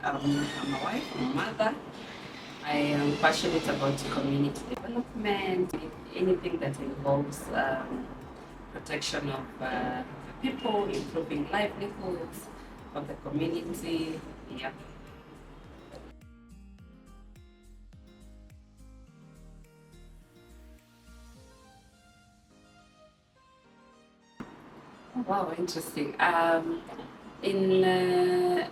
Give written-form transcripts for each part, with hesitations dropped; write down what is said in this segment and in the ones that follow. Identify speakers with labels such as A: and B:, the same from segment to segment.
A: I'm a wife, I'm a mother. I am passionate about community development, anything that involves protection of people, improving livelihoods of the community. Yeah. Wow, interesting. In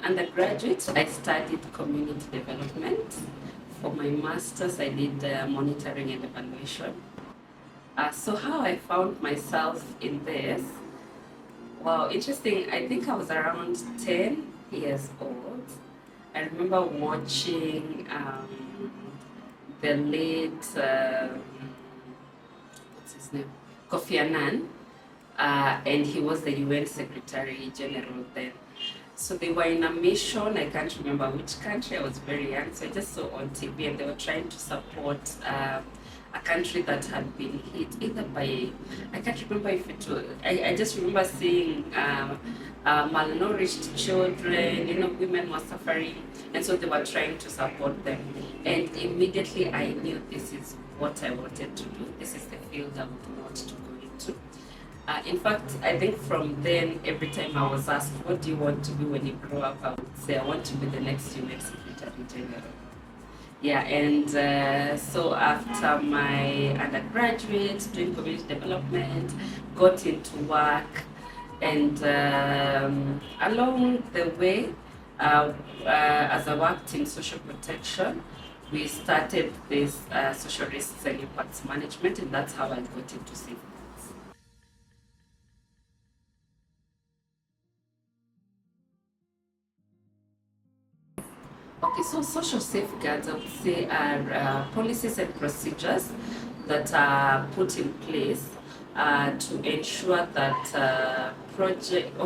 A: undergraduate, I studied community development. For my master's, I did monitoring and evaluation. So how I found myself in this, wow, interesting. I think I was around 10 years old. I remember watching the late, what's his name? Kofi Annan, and he was the UN Secretary General then. So they were in a mission, I can't remember which country, I was very young, so I just saw on TV and they were trying to support a country that had been hit either by, I can't remember if it was, I just remember seeing malnourished children, women were suffering, and so they were trying to support them. And immediately I knew this is what I wanted to do, this is the field I would want to go into. In fact, I think from then, every time I was asked, what do you want to be when you grow up, I would say, I want to be the next UN Secretary General. Yeah, and so after my undergraduate, doing community development, got into work, and along the way, as I worked in social protection, we started this social risks and impacts management, and that's how I got into safety. Okay, so social safeguards, I would say, are policies and procedures that are put in place to ensure that project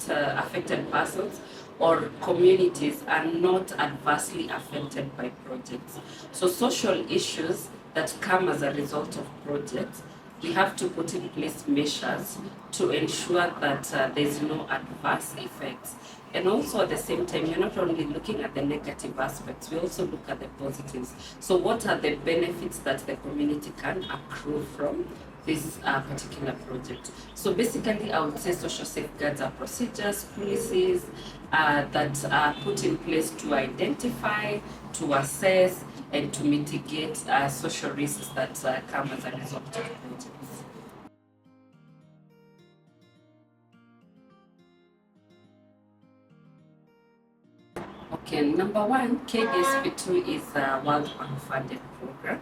A: affected persons or communities are not adversely affected by projects. So social issues that come as a result of projects, we have to put in place measures to ensure that there is no adverse effects. And also at the same time, you're not only looking at the negative aspects, we also look at the positives. So what are the benefits that the community can accrue from this particular project? So basically, I would say social safeguards are procedures, policies that are put in place to identify, to assess, and to mitigate social risks that come as a result of projects. Okay, number one, KDSPII is a World Bank funded program,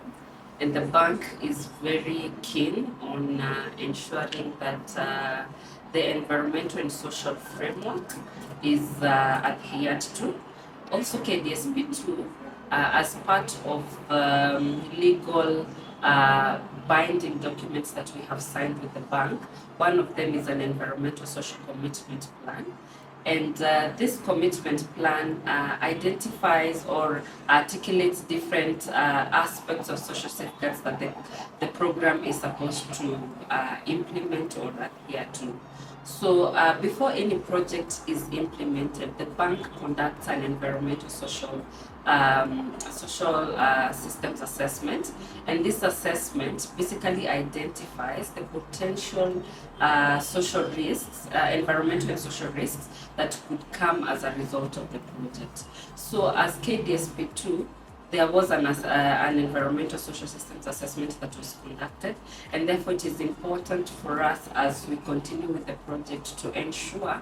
A: and the bank is very keen on ensuring that the environmental and social framework is adhered to. Also, KDSPII, as part of legal binding documents that we have signed with the bank, one of them is an environmental social commitment plan. And this commitment plan identifies or articulates different aspects of social safeguards that the program is supposed to implement or adhere to. So before any project is implemented, the bank conducts an environmental social systems assessment, and this assessment basically identifies the potential social risks, environmental and social risks that could come as a result of the project. So as KDSP2, there was an environmental social systems assessment that was conducted, and therefore it is important for us as we continue with the project to ensure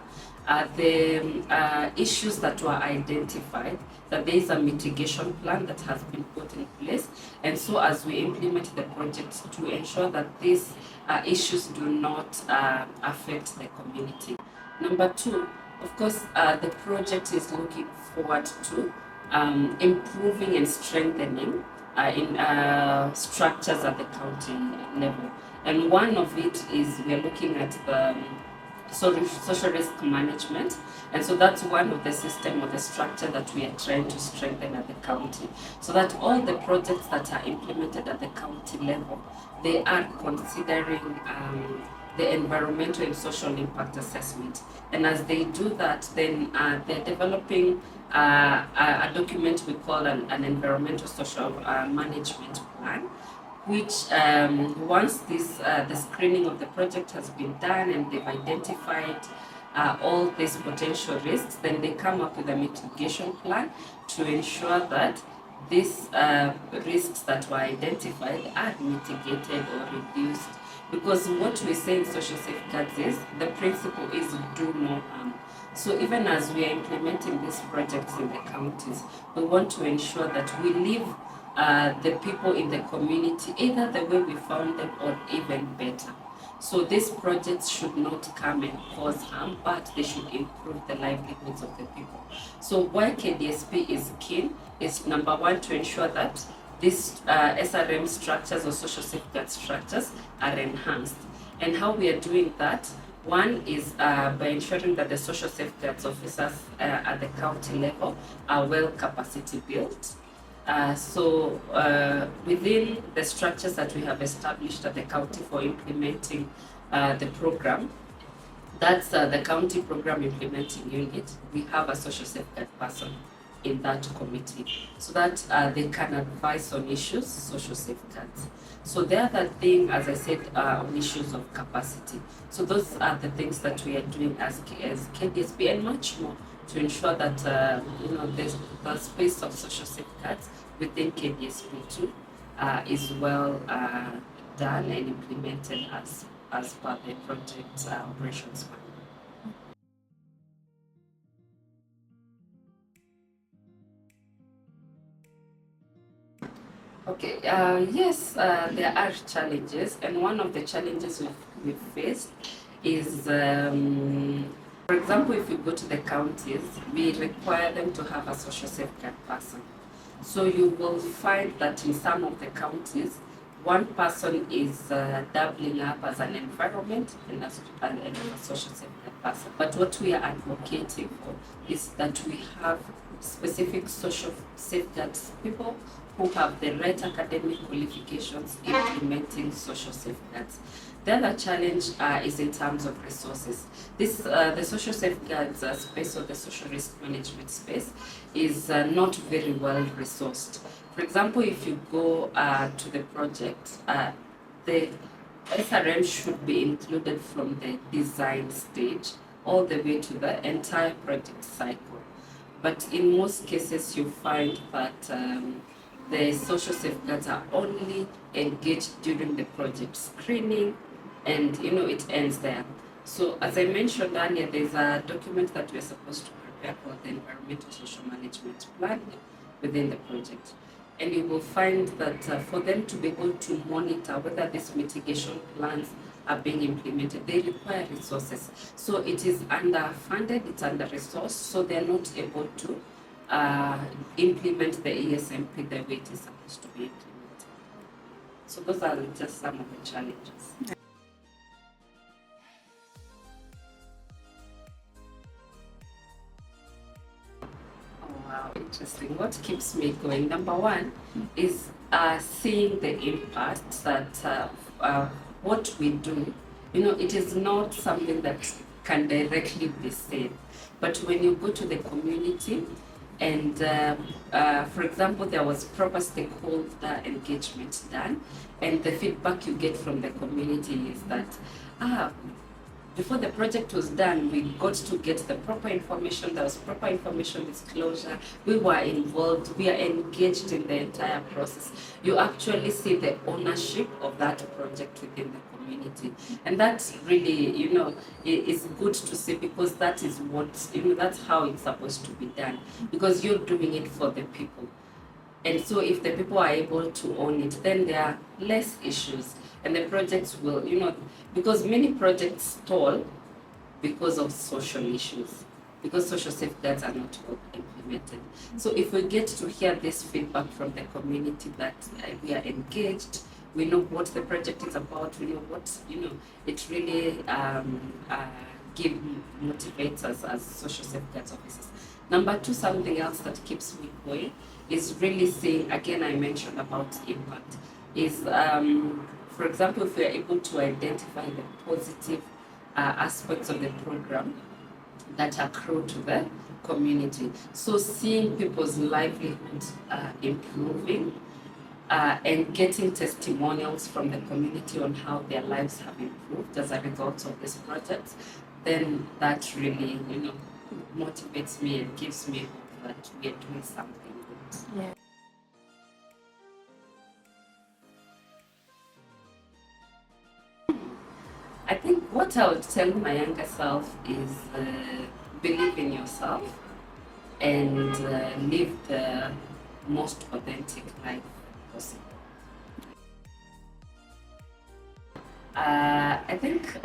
A: the issues that were identified, that there is a mitigation plan that has been put in place, and so as we implement the project to ensure that these issues do not affect the community. Number two, of course, the project is looking forward to improving and strengthening in structures at the county level. And one of it is we are looking at the social risk management. And so that's one of the system or the structure that we are trying to strengthen at the county, so that all the projects that are implemented at the county level, they are considering the environmental and social impact assessment. And as they do that, then they're developing a document we call an environmental social management plan, which once the screening of the project has been done and they've identified all these potential risks, then they come up with a mitigation plan to ensure that these risks that were identified are mitigated or reduced. Because what we say in social safeguards is the principle is do no harm. So even as we are implementing these projects in the counties, we want to ensure that we leave the people in the community either the way we found them or even better. So these projects should not come and cause harm, but they should improve the livelihoods of the people. So why KDSP is keen is, number one, to ensure that these SRM structures or social safeguard structures are enhanced. And how we are doing that, one is by ensuring that the social safeguards officers at the county level are well capacity built. So within the structures that we have established at the county for implementing the program, that's the county program implementing unit, we have a social safeguard person in that committee so that they can advise on issues, social safeguards. So the other thing, as I said, on issues of capacity. So those are the things that we are doing as KDSP and much more to ensure that the space of social safeguards within KDSPII is well done and implemented as per the project operations plan. Okay, yes, there are challenges, and one of the challenges we've faced is, for example, if you go to the counties, we require them to have a social safeguard person. So you will find that in some of the counties, one person is doubling up as an environment and a social safeguard person. But what we are advocating for is that we have specific social safeguards people who have the right academic qualifications implementing social safeguards. The other challenge is in terms of resources. The social safeguards space or the social risk management space is not very well resourced. For example, if you go to the project, the SRM should be included from the design stage all the way to the entire project cycle. But in most cases, you find that the social safeguards are only engaged during the project screening, and it ends there. So as I mentioned earlier, there's a document that we're supposed to prepare called the environmental social management plan within the project. And you will find that for them to be able to monitor whether these mitigation plans are being implemented, they require resources. So it is underfunded, it's under-resourced, so they're not able to implement the ESMP the way it is supposed to be implemented. So those are just some of the challenges. Oh wow, interesting. What keeps me going? Number one is seeing the impact that what we do, it is not something that can directly be said. But when you go to the community, and for example, there was proper stakeholder engagement done, and the feedback you get from the community is that before the project was done, we got to get the proper information, there was proper information disclosure, we were involved, we are engaged in the entire process. You actually see the ownership of that project within the community. And that's really, is good to see, because that is what, that's how it's supposed to be done, because you're doing it for the people. And so if the people are able to own it, then there are less issues. And the projects will, because many projects stall because of social issues, because social safeguards are not well implemented. So if we get to hear this feedback from the community that we are engaged, we know what the project is about, we know what, it really motivates us as social safeguards officers. Number two, something else that keeps me going is really seeing, again, I mentioned about impact, is For example, if we are able to identify the positive aspects of the program that accrue to the community. So seeing people's livelihood improving and getting testimonials from the community on how their lives have improved as a result of this project, then that really, motivates me and gives me hope that we are doing something good.
B: Yeah.
A: I think what I would tell my younger self is believe in yourself and live the most authentic life possible. I think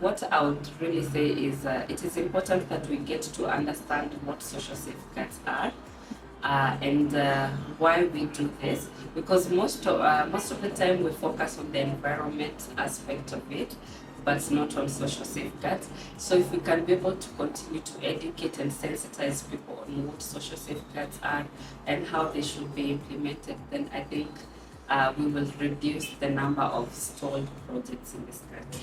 A: what I would really say is it is important that we get to understand what social safeguards are and why we do this, because most of the time we focus on the environment aspect of it, but not on social safeguards. So if we can be able to continue to educate and sensitize people on what social safeguards are and how they should be implemented, then I think we will reduce the number of stalled projects in this country.